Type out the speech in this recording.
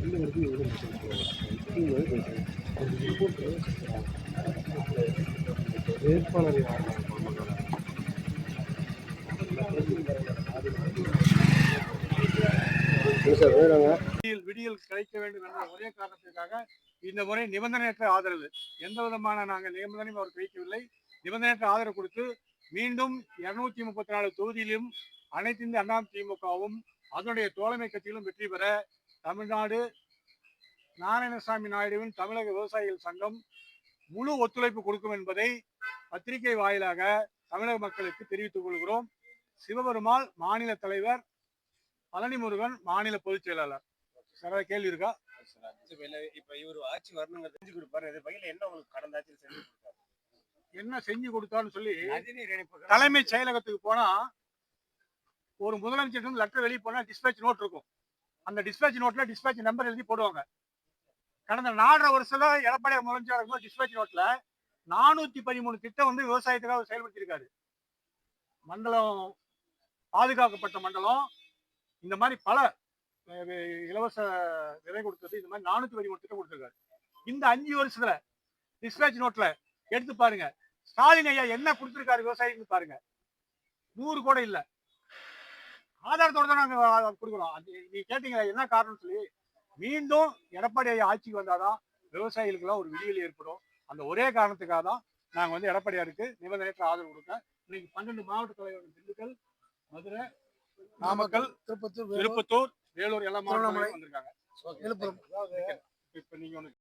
வேட்பாளர் விடியல் கிடைக்க வேண்டும் என்ற ஒரே காரணத்திற்காக இந்த முறை நிபந்தனையற்ற ஆதரவு. எந்த விதமான நாங்கள் நிபந்தனையும் அவர் கிடைக்கவில்லை. நிபந்தனையற்ற ஆதரவு கொடுத்து மீண்டும் 234 தொகுதியிலும் அனைத்து இந்திய அண்ணா திமுகவும் அதனுடைய தோழமை கட்சிகளும் வெற்றி பெற தமிழ்நாடு நாராயணசாமி நாயுடுவின் தமிழக விவசாயிகள் சங்கம் முழு ஒத்துழைப்பு கொடுக்கும் என்பதை பத்திரிகை வாயிலாக தமிழக மக்களுக்கு தெரிவித்துக் கொள்கிறோம். சிவபெருமாள் மாநில தலைவர், பழனி முருகன் மாநில பொதுச் செயலாளர். சார் கேள்வி இருக்கா? இப்ப இவர் ஆட்சி வரணுங்கிறது செஞ்சு கொடுப்பாரு. என்ன உங்களுக்கு கடந்த ஆட்சியில் செஞ்சு கொடுத்தாரு? என்ன செஞ்சு கொடுத்தான்னு சொல்லி தலைமைச் செயலகத்துக்கு போனா ஒரு முதலமைச்சர் லெட்டர் வெளியே போனா டிஸ்பேச் நோட் இருக்கும். அந்த டிஸ்பேச் நோட்ல டிஸ்பேச் நம்பர் எழுதி போடுவாங்க. கடந்த 4.5 வருஷத்துல எடப்பாடி முதலமைச்சர் டிஸ்பேச் நோட்ல 413 திட்டம் வந்து விவசாயத்துக்காக செயல்படுத்தியிருக்காரு. மண்டலம் பாதுகாக்கப்பட்ட மண்டலம், இந்த மாதிரி பல இலவச விலை கொடுத்தது, இந்த மாதிரி 413 திட்டம் கொடுத்திருக்காரு. இந்த 5 வருஷத்துல டிஸ்பேச் நோட்ல எடுத்து பாருங்க, ஸ்டாலின் ஐயா என்ன கொடுத்திருக்காரு விவசாயிக்கு பாருங்க. 100 கூட இல்ல. ஆதாரத்தோட தான் நாங்க கொடுக்குறோம். நீ கேட்டீங்களா என்ன காரணம் சொல்லி, மீண்டும் எடப்பாடி ஐயா ஆட்சிக்கு வந்தாதான் விவசாயிகளுக்கெல்லாம் ஒரு விடியல் ஏற்படும். அந்த ஒரே காரணத்துக்காக தான் நாங்க வந்து எடப்பாடியாருக்கு நிபந்தனையற்ற ஆதரவு கொடுத்தோம். இன்னைக்கு 12 மாவட்ட தலைவர்கள் திண்டுக்கல், மதுரை, நாமக்கல், திருப்பத்தூர், வேலூர் எல்லா மாவட்டங்களும் வந்திருக்காங்க. இப்ப நீங்க